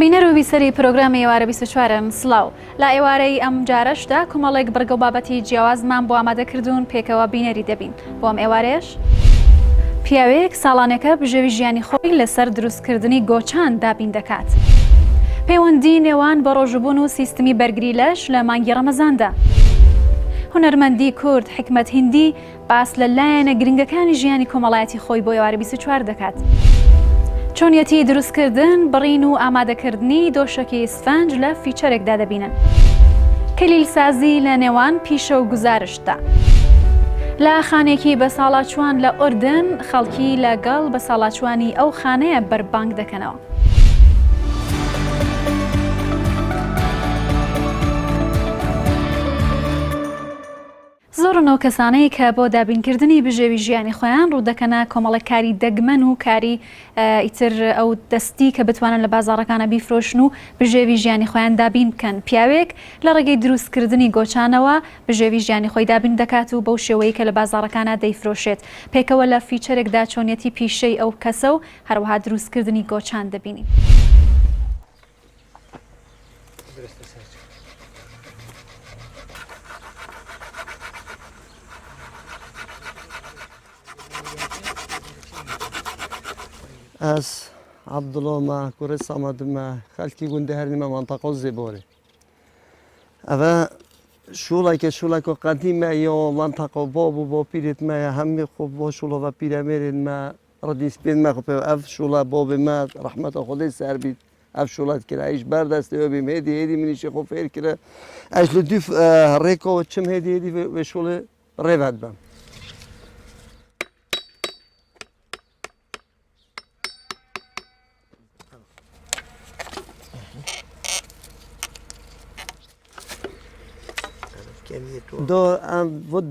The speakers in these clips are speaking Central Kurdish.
بینەر و بیسەری پرۆگرامی ئێوارە 24 سڵاو لا ئێوارەی ئەم جارەشدا کۆمەڵێک بەرگە و بابەتی جیاوازمان بۆ ئامادەکردوون پێکەوە بینەری دەبین بۆ ئەم ئێوارەیەش پیاوەیەک ساڵانەکە بژێوی ژیانی خۆی لەسەر دروستکردنی گۆچان دابین دەکات. پەیوەندی نێوان بە ڕۆژبوون و سیستمی بەرگری لەش لە مانگی ڕەمەزاندا. هونەرمەندی کورد حکمەت هیندی باس لە لایەنە گرنگەکانی ژیانی کۆمەڵایەتی خۆی بۆ ئێوارە 24 دەکات. چۆنیەتی دروستکردن، بڕین و ئامادەکردنی دۆشەکی سفەنج لە فیچەرێکدا دەبینن. کلیلسازی لە نێوان پیشە و گزارشدا. لە خانێکی بە ساڵاچوان لە ئوردن خەڵکی لەگەڵ بە ساڵاچوانی ئەو خانەیە بەربانگ دەکەنەوە. زۆرنەوە کەسانەی کە بۆ دابینکردنی بژێوی ژیانی خۆیان ڕوودەکەنە کۆمەڵێک کاری دەگمەن و کاری ئیتر ئەو دەستی کە بتوانن لە بازاڕەکانە بیفرۆشن و بژێوی ژیانی خۆیان دابین بکەن. پیاوێک لە ڕێگەی دروستکردنی گۆچانەوە بژێوی ژیانی خۆی دابین دەکات و بەو شێوەیە کە لە بازاڕەکانە دەیفرۆشێت. پێکەوە لە فیچەرێکدا چۆنیەتی پیشەی ئەو کەسە و هەروەها دروستکردنی گۆچان دەبینی. از عبدالله ما کوره سامدم ما خالکی گنده هر نیم منطقه زیباره. اما شولا که قدیمه یا منطقه بابو با پیرت ما همه خوب با شولا و پیره میرن ما ردیس بین ما خوب اف شولا باب ما رحمت خدا سر بید اف شولا کرد ایش برداشته و بیم هدی منیش خوب فکر کرد ایش لطف ریکا و چم هدی و شولا روید بام.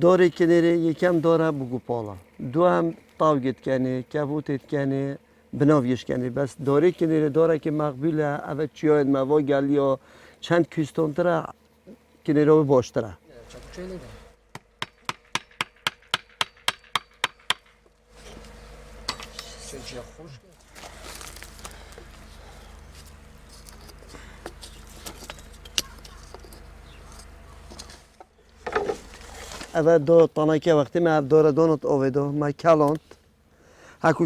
داره کناره یکم داره بگو پالا دو هم تاوگت کنه کبوتت کنه بناویش کنه بس داره کناره داره که مقبوله اول چیاید موا گل یا چند کیستون تره کناره و باشتره اول دو تانکه وقتی من داره دونت آویدو ما کلاند هکو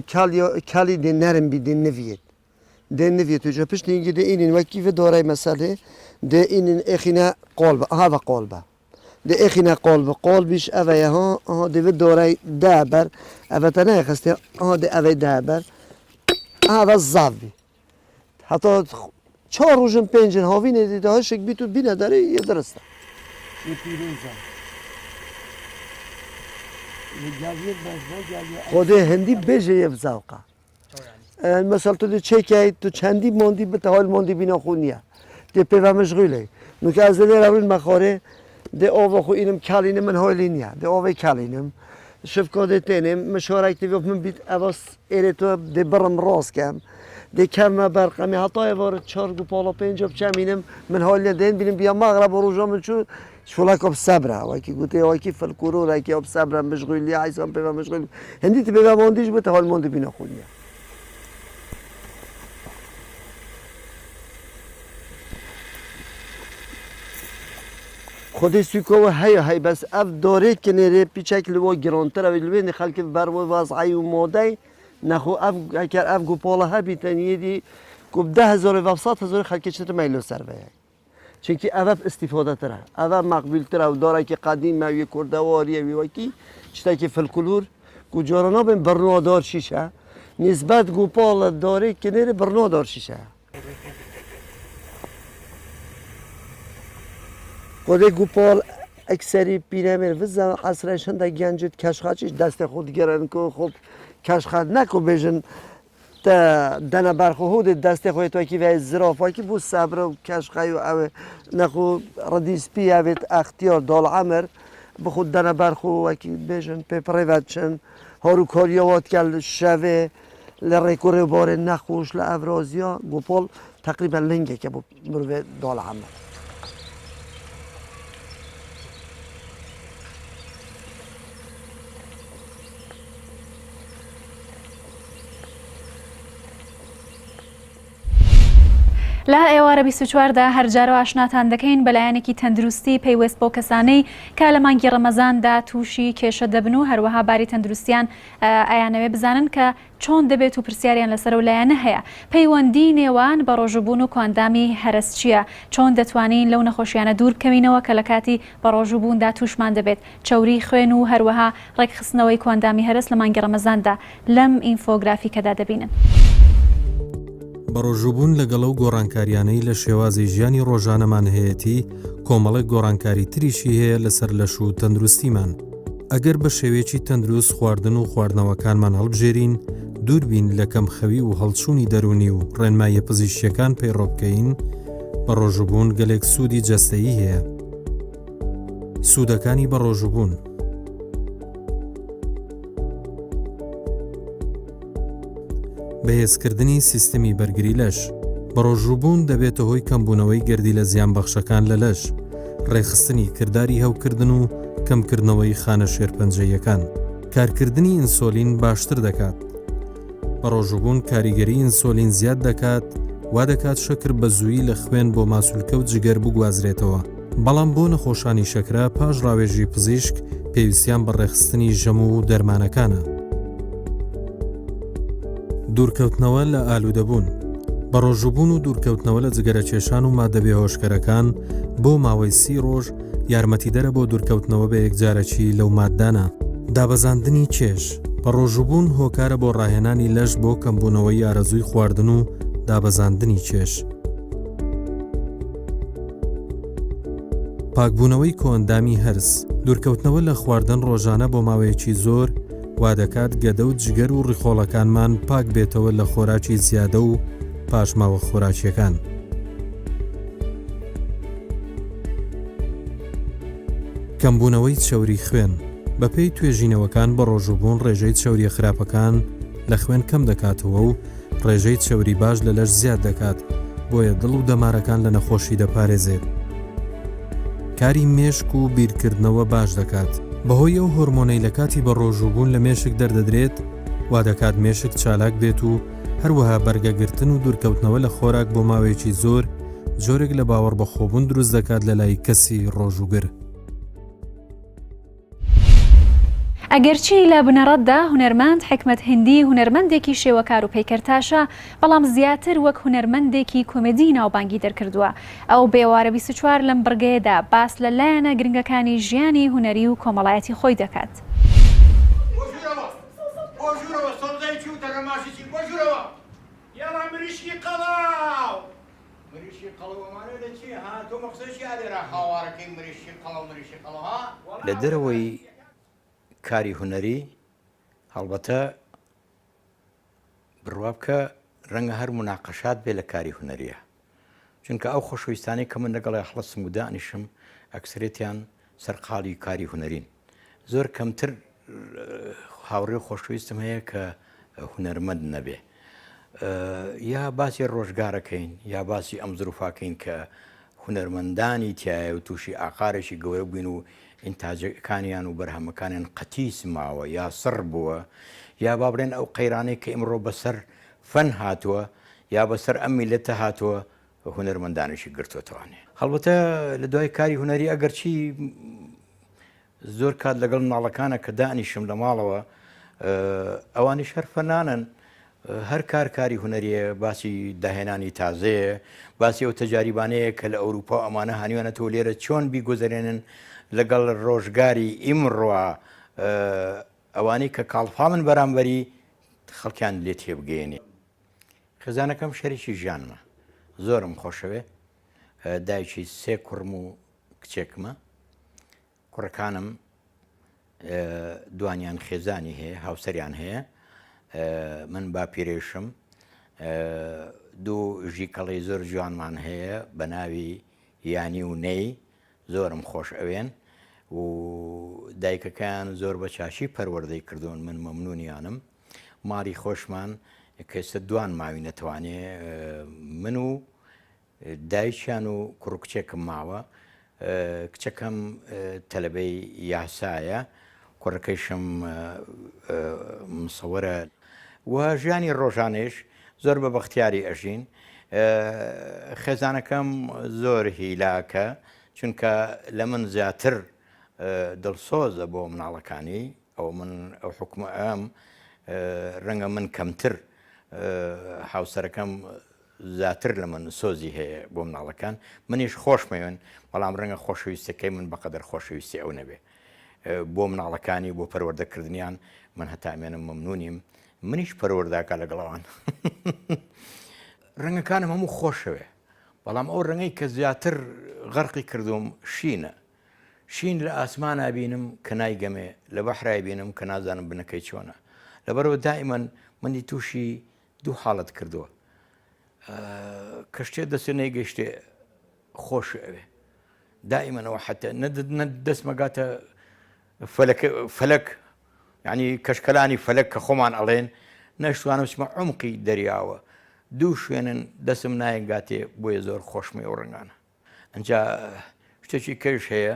کلی دی نرم بی دی نوید تو جا پشت اینگی دی اینین وکی و داره مسئله دی اینین اخینا قلب ها و قلبه دی اخینا قلبش اوه ها دی و داره دابر اوه تا نه خسته ها دی اوه دابر اوه زاوی حتی 4 روزن 5 هاوی ندیده ها شک بی تو بی نداره یه درسته خود هندی بجه یه زوقه مثلا تو دی چه تو چندی موندی به حال موندی بینا خونیه دی پیو مشغوله نو که از دل روین مخاره دی آوا خو اینم کلینم من حالی نیه دی آوا کلینم شفقاده تینم مشارک دی من بیت اواس ایره تو دی برم راست کم دی کم برقمی حتی وارد 4 گو پالا 5 چمینم من حالی دین بینم بیا مغرب و روزا من چون شولاك بصبرة وكي قلت له وكي في الكورونا كي بصبرة مشغول لي عايزهم بيبقى مشغول هندي تبقى ما عنديش بتهال موند بينا خونيا خودی سوکو هی بس اف داره کناره پیچک لوا گرانتر و لبین خلک بر وضعی و ماده نخو اف اگر اف گوپالا ها بیتنیه دی گوب 10,000 و 700,000 خلک چطور میلو سر بیای چونکه اول استفاده تره اول مقبول تره و داره که قدیم موی کردواریه ویوکی چطور که فلکلور گوجارانا بین برنادار شیشه نسبت گوپال داره که نره برنادار شیشه خود گوپال اکثری پیرامیر وزن عصرشان در گنجت کشخاتش دست خود گرن که خب کشخات نکو بیشن دنا برخود دست خودت و کی و زرافه کی بو صبر و کشخای و او نخو ردیس پی اوت اختیار دال عمر بخود دنا برخو و کی بیشن په پریوتشن هارو کاریوات کل شوه لریکور بار نخوش لافرازیا گوپال تقریبا لنگه که بو مرو دال عمر لە ئێوارە 24دا هەرجارە ئاشناتان دەکەین بەلایەنێکی تەندروستی پێیوەست بۆ کەسانەی کە لە مانگی ڕەمەزاندا تووشی کێشە دەبن و هەروەها باری تەندروستیان ئایانەوێ بزانن کە چۆن دەبێت و پرسیاریان لەسەر و لایەنە هەیە. پەیوەندی نێوان بە ڕۆژوبوون و کۆندامی هەرس چییە؟ چۆن دەتوانین لەو نەخۆشیانە دوور بکەوینەوە کە لە کاتی بە ڕۆژوبووندا تووشمان دەبێت؟ چەوری خوێن و هەروەها ڕێکخستنەوەی کۆندامی هەرس لە مانگی ڕەمەزاندا لەم ئینفۆگرافیکەدا دەبینن. بەڕۆژوبوون لەگەڵ ئەو گۆڕانکاریانەی لە شێوازی ژیانی ڕۆژانەمان هەیەتی کۆمەڵێک گۆڕانکاری تریشی هەیە لەسەر لەش و تەندروستیمان. ئەگەر بە شێوەیەکی تەندروست خواردن و خواردنەوەکانمان هەڵبژێرین، دووربین لە کەمخەوی و هەڵچوونی دەرونی و ڕێنمایە پزیشکیەکان پەیڕۆ بکەین، بەڕۆژوبوون گەلێک سوودی جەستەیی هەیە. سوودەکانی بەڕۆژوبوون: بەهێزکردنی سیستەمی بەرگری لەش. بەڕۆژوبوون دەبێتە هۆی کەمبوونەوەی گەردی لە زیانبەخشەکان لە لەش، ڕێخستنی کردداری هەوکردن و کەمکردنەوەی خانە شێرپەنجەیەکان. کارکردنی ئینسۆلین باشتر دەکات. بەڕۆژوبوون کاریگەری ئینسۆلین زیاد دەکات، وا دەکات شەکر بە زوویی لە خوێن بۆ ماسوولکە و جگەر بگوازرێتەوە. بەڵام بۆ نەخۆشانی شەکرا پاش ڕاوێژی پزیشک پێویستیان بە ڕێخستنی ژەم و دەرمانەکانە. دوورکەوتنەوە لە ئالوودەبوون. بەڕۆژوبوون و دوورکەوتنەوە لە جگەرە کێشان و مادە بێهۆشکەرەکان بۆ ماوەی 30 ڕۆژ یارمەتیدەرە بۆ دوورکەوتنەوە بە یەکجارەکی لەو ماددانە. دابەزاندنی چێژ. بەڕۆژوبوون هۆکارە بۆ ڕاهێنانی لەش بۆ کەمبوونەوەی ئارەزووی خواردن و دابەزاندنی چێژ. پاکبوونەوەی کۆندامی هەرس. دوورکەوتنەوە لە خواردن ڕۆژانە بۆ ماوەیەکی زۆر وا دەکات گەدە و جگەر و ڕیخۆڵەکانمان پاک بێتەوە لە خۆراکی زیادە و پاشماوە خۆراکیەکان. کەمبوونەوەی چەوری خوێن. بەپێی توێژینەوەکان بە ڕۆژوبوون ڕێژەی چەوری خراپەکان لە خوێن کەم دەکاتەوە و ڕێژەی چەوری باش لە لەش زیاد دەکات، بۆیە دڵ و دەمارەکان لە نەخۆشی دەپارێزێت. کاری مێشک و بیرکردنەوە باش دەکات. بەهۆی ئەو هۆرمۆنەی لە کاتی بە ڕۆژوبوون لە مێشک دەردەدرێت، وا دەکات مێشک چالاک بێت و هەروەها بەرگەگرتن و دوورکەوتنەوە لە خۆراک بۆ ماوەیەکی زۆر جۆرێک لە باوەڕ بەخۆبوون دروست دەکات لە لای کەسی ڕۆژوگر. ئەگەرچی لە بنەڕەتدا هونەرمەند حکمەت هندی هونەرمەندێکی شێوەکار و پەیکەرتاشە، بەڵام زیاتر وەک هونەرمەندێکی کۆمێدی ناوبانگی دەرکردووە. ئەو بێوارە 24 لەم بڕگەیەدا باس لە لایەنە گرنگەکانی ژیانی هونەری و کۆمەڵایەتی خۆی دەکات. لە دەرەوەی کاری هونەری هەڵبەتە بڕوا بکە ڕەنگە هەر مناقەشات بێ لە کاری هونەریە، چونکە ئەو خۆشەویستانی کە من لەگەڵی هەڵەسم و دانیشم ئەکسرێتیان سەرقاڵی کاری هونەرین. زۆر کەمتر هاوڕێ خۆشەویستم هەیە کە هونەرمەند نەبێ. یا باسی ڕۆژگارەکەین یا باسی ئەم زروفاکەین کە هونەرمەندانی تایە و تووشی ئاقارێکی گەورە بووین و ئینتاجەکانیان و بەرهەمەکانیان قەتیس ماوە یا سڕ بووە، یا با بڵێن ئەو قەیرانەی کە ئیمڕۆ بەسەر فەن هاتووە یا بەسەر ئەم میلەتە هاتووە هونەرمەندانێکی گرتوتەوانێ. هەڵبەتە لە دوای کاری هونەری ئەگەرچی زۆر کات لەگەڵ ماڵەکانە کە دانیشم لە ماڵەوە ئەوانی شەرفەنانن، هەر کاری هونەریە باسی داهێنانی تازەیە، باسی ئەو تەجاریبانەیە کە لە ئەوروپا ئەمانە هانیوانەتەوە لێرە چۆن بیگۆزارێنن لەگەڵ ڕۆژگاری ئیمڕۆ ئەوانەی کە کاڵفا من بەرامبەری خەڵکیان لێ تێبگەێنێ. خێزانەکەم شەریکی ژیانمە، زۆرم خۆشەوێ، دایکی 3 کوڕم و کچێکمە. کوڕەکانم دوانیان خێزانی هەیە، هاوسەریان هەیە، من باپیرێشم، 2 ژیکەڵی زۆر جوانمان هەیە بە ناوی یانی و نەی، زۆرم خۆش ئەوێن و دایکەکان زۆر بە چاشی پەروەردەی کردوون، من مەمنونیانم. ماڵی خۆشمان کەسە دوان ماوی نەتوانێ، من و دایکیان و کوڕکچێکم ماوە. کچەکەم تەلەبەی یاسایە، کوڕەکەیشم مسەوەرە و ژیانی ڕۆژانێش زۆر بە بەختیاری ئەژین. خێزانەکەم زۆر هیلاکە چونکە لە من زیاتر دڵسۆزە بۆ مناڵەکانی ئەو حکومە ئەم ڕەنگە من کەمتر هاوسەرەکەم زیاتر لە من سۆزی هەیە بۆ مناڵەکان منیش خۆشمەوێن بەڵام ڕەنگە خۆشەویستەکەی من بەقەدەر خۆشەویستی ئەو نەبێ بۆ مناڵەکانی بۆ پەروەردەکردنیان من هەتامێنم مەمنونیم منیش پەروەرداکە لەگەڵەوان ڕەنگەکانم هەموو خۆشەوێ بەڵام ئەو ڕەنگەی کە زیاتر غەرقی کردوم شینە شین لە ئاسمانە بینم کە نایگەمێ لە بەحرای بینم کە نازانم بنەکەی چۆنە لەبەرەوە دائیمەن منی تووشی دوو حاڵەت کردووە کە شتێ دەستێ نەیگەشتێ خۆش ئەوێ دائیمەنەوە حتى دەستمەگاتە فەلەک یعنی کەشکەلانی فەلەک کە خۆمان ئەڵێن نەشتوانم چمە عومقی دەریاوە دوو شوێنن دەستم نایەنگاتێ بۆیە زۆر خۆشمێ ئەو ڕەنگانە ئەنجا شتێکی کەش هەیە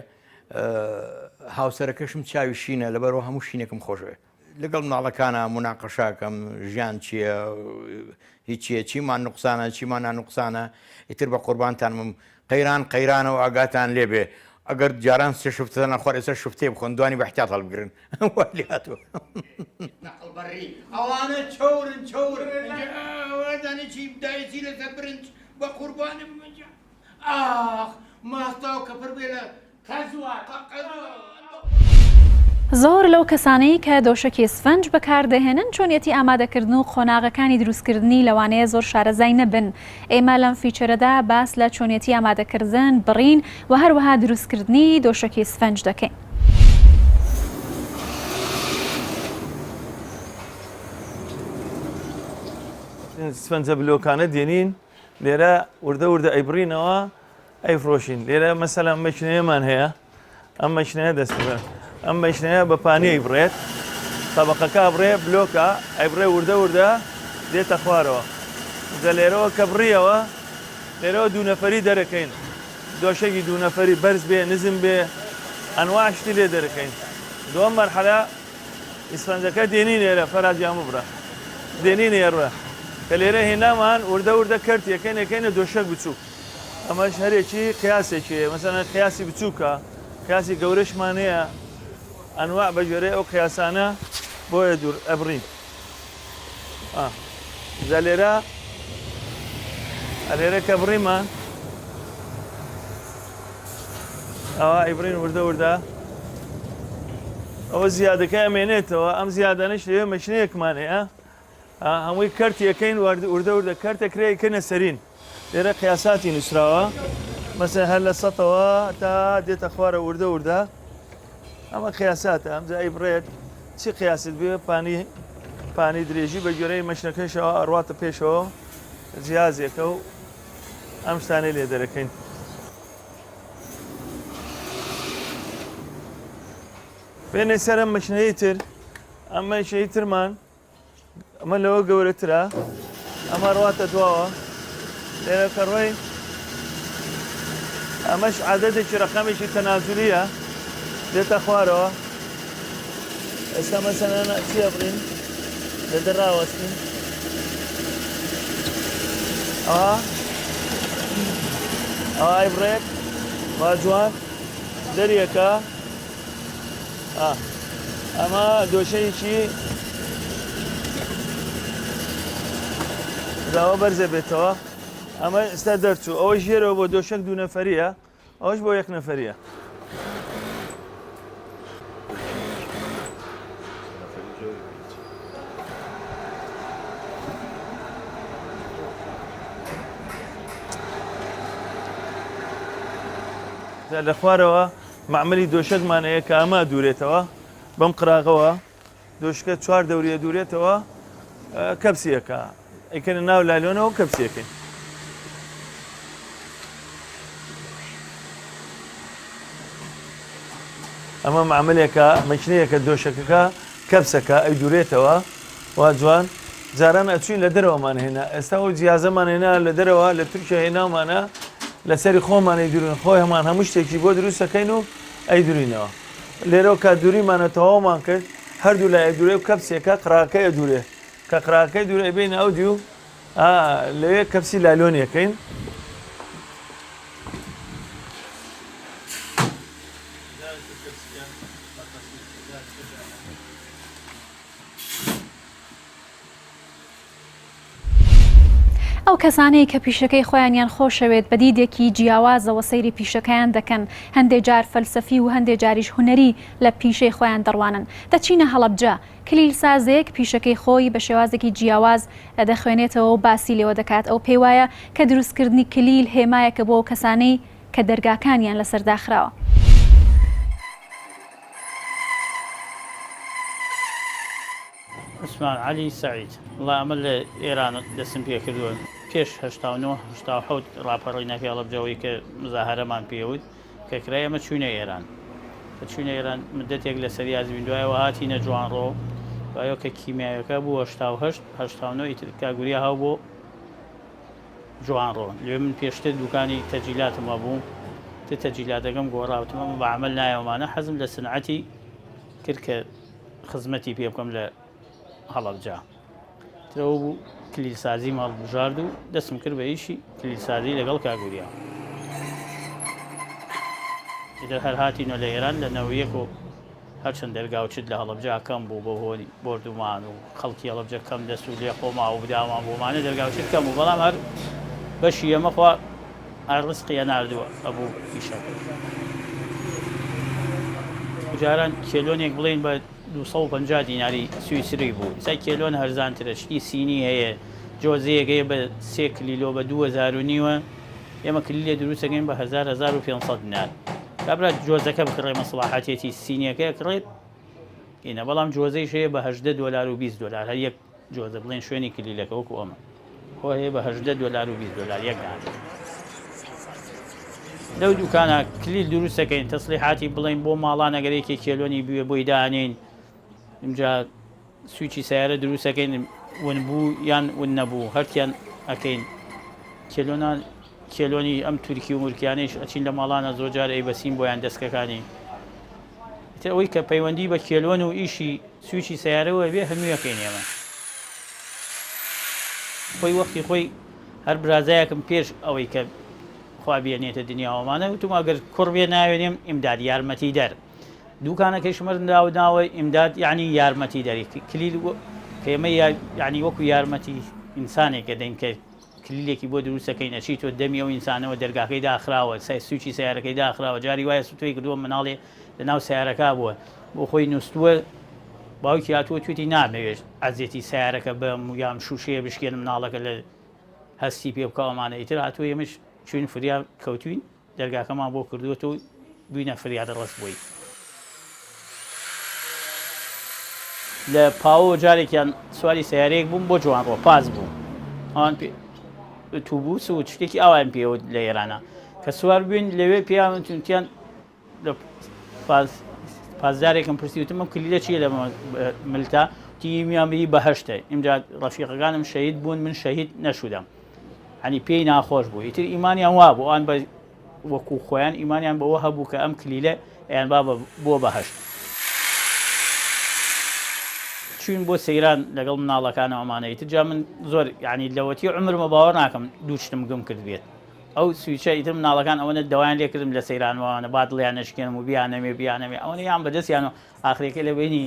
هاوسەرەکەشم چاوی شینە لەبەرەوە هەموو شینێکم خۆشەوێ لەگەڵ مناڵەکانە مناقەشاکەم ژیان چییە هیچیە چیمان نوقسانە چیمان نانوقسانە ئیتر بە قوربانتانم قەیرانەوە ئاگاتان لێبێ ئەگەر جاران سێ شفتە نەخوار ئێستا شفتێ بخۆن دوانی بە احتیاط هەڵبگرن وای هاتووە نەقڵبەڕی ئەوانە چۆرنێکی بدایەتی لەسەر برنج بە قوربانم ئاخ ماستاو کە پڕ بێ لە زۆر لەو کەسانەی کە دۆشەکی سفەنج بەکاردەهێنن چۆنیەتی ئامادەکردن و خۆناغەکانی دروستکردنی لەوانەیە زۆر شارەزای نەبن ئێمە لەم فیچەرەدا باس لە چۆنیەتی ئامادەکردن بڕین و هەروەها دروستکردنی دۆشەکی سفەنج دەکەین سفەنجە بلۆکانە دێنین لێرە وردە ئەیبڕینەوە ئەیفرۆشین لێرە مەسەلەن مەشنەیەمان هەیە ئەم مەشنەیە دەستێ ئەم مەشنەیە بە پانی ئەیبڕێت تەبەقەکە بڕێ بلۆکە ئەیبڕێ وردە دێتە خوارەوە جا لێرەوە کە بڕیەوە لێرەوە دوو نەفەری دەرەکەین دۆشەکی دوو نەفەری بەرز بێ نزم بێ ئەنواع شتی لێ دەرەکەین دووەم مەرحەلە ئیسفەنجەکە دێنی لێرە فەرازیان ببڕە دێنی ێڕە کە لێرە هێنامان وردە کەرتیەکەین ئەەکەینە دۆشەک بچووک ئەمەش هەرێکی قیاسێکی مەسەلەن قیاسی بچووکە قیاسی گەورەشمان هەیە ئەنواع بە ژێرەی ئەو قیاسانە بۆیە دوور ئەبڕین جا لێرە کە بڕیمان ئەوە ئەیبڕین وردە ئەوە زیادەکە ئەمێنێتەوە ئەم زیادانش لێوێ مەشنەیەکمان هەیە هەمووی کەرتیەکەین وردە کەرتەکرێ کەنە سەرین لێرە قیاساتی نووسراوە مەسەن هەر لە سەتەوە تا دێتە خوارە وردە ئەمە قیاساتە ئەمجا ئەیبڕێت چی قیاست بێ پانی درێژی بە گوێرەی مەشنەکەشەوە ئەڕواتە پێشەوە جیازێکە و ئەم شتانەی لێ دەرەکەین بێنێ سەر ئەم مەشنەیە تر ئەم مەشنەی ترمان ئەمە لەوە گەورەترە ئەمە ڕواتە دواوە لێرە کە ڕۆی ئەمەش عادەتێکی ڕقەمێکی تەنازولیە دێتە خوارەوە ئێستا مەسەلەن چی ئەبڕین لە دەڕاوەستین ئەوە ئەیبڕێت وا جوان دەریەکە ئەمە دۆشەیەکی داوە بەرزە بێتەوە ئەمە ئێستا دەرچوو ئەوە ژێرەوە بۆ دۆشەک دوو نەفەریە ئەوەش بۆ یەک نەفەریە لە خوارەوە معمەلی دۆشەکمان هەیە کە ئەمە دوورێتەوە بەم قراغەوە دۆشکە چوار دەوریە دوورێتەوە کەپسیەکە ئەیکەنە ناو لایلۆنەوە کەپسیەکەین ئەمە معمەلێکە مەشنەیەکە دۆشەکەکە کەپسەکە ئەی دوورێتەوە وا جوان جاران ئەچوین لە دەرەوەمان هێنا ئێستا و جیازەمان هێنا لە دەرەوە لە تورکیا هێناومانە لەسەری خۆمانەی دوورین خۆی هەمان هەموو شتێکی بۆ دروستەکەین و ئەی دوورینەوە لێرەوە کە دووریمانە تەواومان کرد هەردوو لای دوورێ و کەپسێکە قراکەی دوورێ کە قراکەی دوورێ بین ئەو دیو لەوێ کەپسی لالۆنیەکەین ئەو کەسانەی کە پیشەکەی خۆیانیان خۆشەوێت بە دیدێکی جیاوازەوە سەیری پیشەکەیان دەکەن هەندێک جار فەلسەفی و هەندێک جاریش هونەری لە پیشەی خۆیان دەڕوانن دەچینە هەڵەبجە کلیل سازەیەک پیشەکەی خۆی بە شێوازێکی جیاواز دەخوێنێتەوە و باسی لێوە دەکات ئەو پێی وایە کە دروستکردنی کلیل هێمایەکە بۆ ئەو کەسانەی کە دەرگاکانیان لەسەر داخراوە. عثمان علی سعید وڵا ئەمە لە ئێران دەستم پێ کردووە پێش 1970 ڕاپەڕینەکە هەڵەبجەوەی کە مزاهرەمان پێوت کە کرای ئەمە چوونە ئێران کە چوونە ئێران مدەتێک لە سەریاز ویندوایەوە هاتینە جوانڕۆ وایە کە کیمیاوەکە بوو 1970 ئیتر کاگوریا هاو بۆ جوانڕۆ لێ من پێشتر دوکانی تەجیلاتمە بوو تەجیلاتەکەم گۆڕاوتمە بە عمل نایەوەمانە حەزم لە سنعەتی کرد کە خزمەتی پێ بکەم لە هەڵەبجا ترەوە بوو کلیلسازی ماڵبژارد و دەستم کرد بە ئیشی کلیلسازی لەگەڵ کاگوریا ئیدە هەر هاتینە لە ئێران لە نەوەیەک و هەرچەند دەرگاوچت لە هەڵەبجا کەم بوو بۆ هۆی بردومان و خەڵکی هەڵەبجە کەم دەست و لێ خۆما و بدامان بۆمانە دەرگاوچت کەم و بەڵام هەر بەشی ئەمەخوا ئارڕسقیە ناردووە ئەبوو ئیشەکە جاران کێلۆنێک بڵێن بە 250 دیناری سویسری بوو سای کێلۆن هەرزانترە شتی سینی هەیە جۆزەیەک هەیە بە 3 کلیلۆ بە 2009 ئێمە کلیلێ دروستەکەین بە 1500 دینار کابرا جۆزەکە بکڕێ مەسڵاحەتێتی سینیەکە کڕێت ئینە بەڵام جۆزەیش هەیە بە $18 و $20 هەر یەک جۆزە بڵێن شوێنی کلیلەکە وەکو ئەمە خۆ هەیە بە $18 و $20 یەکدان لەو دوکانە کلیل دروستەکەین تەسلیحاتی بڵێن بۆ ماڵان ئەگەرێکی کێلۆنی بوێ بۆی دانین اینجا سویچی سیارە دروستەکەین ون بوو یان ون نەبوو هەرتیان ئەەکەین کێلۆنی ئەم تورکی و مورکیانەیش ئەچین لە ماڵانە زۆرجار ئەی بەسیم بۆیان دەستکەکانی تر ئەوەی کە پەیوەندی بە کێلۆن و ئیشی سویچی سیارەوە بێ هەموویەکەین ئێمە خۆی وەختی خۆی هەر برازایەکم پێش ئەوەی کە خوا بێنێتە دنیاوەمانە وتم ئەگەر کوڕ بێ ناوێنێم ئیمداد یارمەتی دەر دوکانەکەی شمەرندا و ناوە ئیمداد یعنی یارمەتی دەری کلیل کەمە یعنی وەکو یارمەتی ئینسانێکە دەین کە کلیلێکی بۆ دروستەکەی نەچیت تۆ دەمی ئەو ئینسانەوە دەرگاکەی داخراوە سای سوچی سیارەکەی داخراوە جاری وایە سوتۆی کردووە مناڵێ لە ناو سیارەکە بووە بۆ خۆی نووسووە باوکی هاتووە توێتی نامەوێت ئازیەتی سیارەکە بەم یام شوشەیە بشکێن مناڵەکە لە هەستی پێ بکەوەمانە ئیتر هاتووە ئێمەش چوین فریا کەوتوین دەرگاکەمان بۆ کردووەوە و بووینە فریادە ڕست بووی لە پاوە جارێکیان سواری سیارەیەک بووم بۆ جوانڕۆ پاس بوو ئەوان تووبوس و شتێکی ئاوان پێوە لە ئێرانە کە سوار بووین لەوێ پیاوەتیان لە پازدارێکم پرسیوتمە کلیلە چیە لە ملتا تیمیانبی بەهشتە ئیمجا ڕەفیقەکانم شەهید بوون من شەهید نەشودەم هەنی پێی ناخۆش بوو ئیتر ئیمانیان وا بوو ئەوان بە وەکو خۆیان ئیمانیان بەوە هەبوو کە ئەم کلیلە ئەیان با بۆ بەهشت چوین بۆ سەیران لەگەڵ مناڵەکانە ئەمانەی تر جا من زۆر یعنی لەوەتی عمرمە باوەڕ ناکەم دوو شتم گم کرد بێت ئەو سویچە ئیتر مناڵەکان ئەوەنە دەوایان لێکردم لە سەیرانەوەوانە با دڵیان نشکێنم و بیانەمێ ئەوەنە یان بەدەستیان و ئاخرێکە لە بینی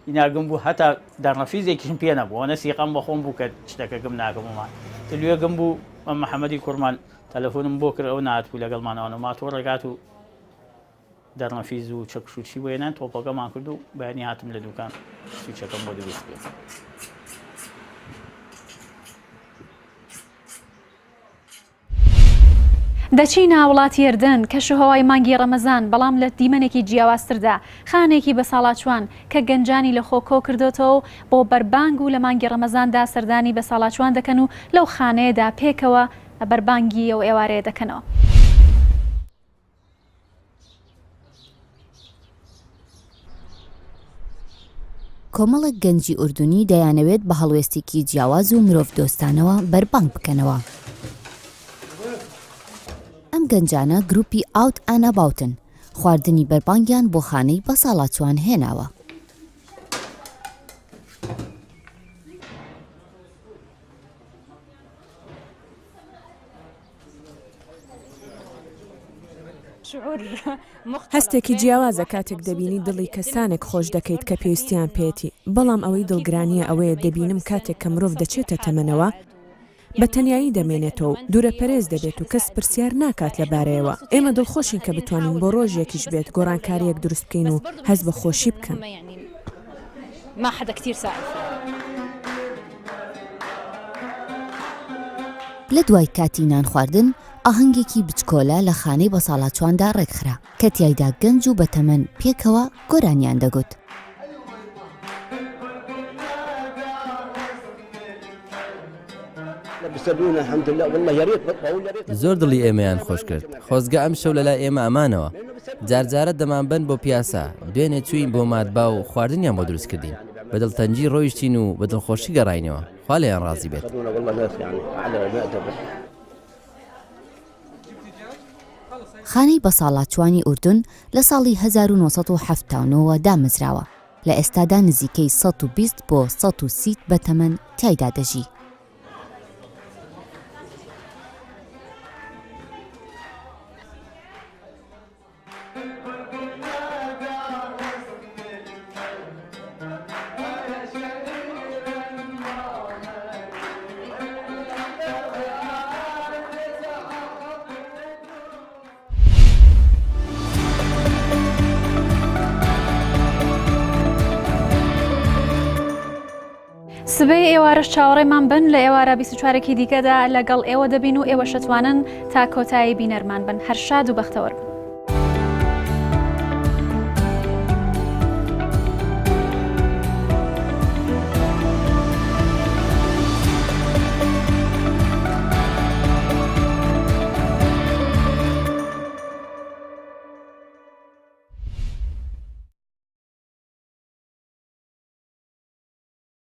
ئیناگەم بوو هەتا دەرنەفیزێکیشم پێ نەبوو ئەوە سیقەم بەخۆم بوو کە شتەکە گم ناکەم ومان لێ گەم بوو ئەم محەممەدی کوڕمان تەلەفۆنم بۆ کرد ئەو ناتبوو لەگەڵمانەوەە ماتۆ ڕێگات و دەرنەفیز و چەکشوچی بۆێنان تۆپەکەمان کرد و بەیانی هاتم لە دوکان سویچەکەم بۆ دروست کرد دەچینە وڵاتی ئێردن کەشوهەوای مانگی ڕەمەزان بەڵام لە دیمەنێکی جیاوازتردا خانێکی بە ساڵاچوان کە گەنجانی لە خۆکۆ کردوتەوە بۆ بەربانگ و لە مانگی ڕەمەزاندا سەردانی بە ساڵاچوان دەکەن و لەو خانەیەدا پێکەوە بەربانگی ئەو ئێوارەیە دەکەنەوە. کۆمەڵێک گەنجی ئوردونی دەیانەوێت بە هەڵوێستێکی جیاواز و مرۆڤ دۆستانەوە بەربانگ بکەنەوە. ئەم گەنجانە گروپی ئاوت ئاناباوتن خواردنی بەربانگیان بۆ خانەی بە ساڵاچوان هێناوە. هەستێکی جیاوازە کاتێک دەبینی دڵی کەسانێک خۆش دەکەیت کە پێویستیان پێێتی بەڵام ئەوەی دڵگرانیە ئەوەیە دەبینم کاتێک کە مرۆڤ دەچێتە تەمەنەوە بە تەنایی دەمێنێتەوە دوورە پەرێز دەبێت و کەس پرسیار ناکات لەبارەیەوە ئێمە دڵخۆشین کە بتوانین بۆ ڕۆژێکیش بێت گۆڕانکاریەک دروست بکەین و هەست بە خۆشی بکەن. لە دوای کاتی نان خواردن ئاهەنگێکی بچکۆلە لە خانەی بە ساڵاتچواندا ڕێکخرا کە تیایدا گەنج و بەتەمەن پێکەوە گۆرانیان دەگوت. زۆر دڵی ئێمەیان خۆش کرد خۆزگە ئەم شەو لەلای ئێمە ئەمانەوە جارجارە دەمان بن بۆ پیاسە دوێنێ چوین بۆ مادبا و خواردنیان بۆ دروست کردین بە دڵتەنجی ڕۆیشتین و بە دڵخۆشی گەڕاینەوە خوا لێیان ڕازی بێت. خانەی بە ساڵاتچوانی ئوردون لە ساڵی 1970ەوە دامەزراوە لە ئێستادا نزیکەی 120 بۆ 130 بەتەمەن تایدا دەژی. سبەی ئێوارش چاوەڕێمان بن لە ئێوارە 24ێکی دیکەدا لەگەڵ ئێوە دەبین و ئێوە شەتوانن تا کۆتایی بینەرمان بن هەر شاد و بەختەوەر بن.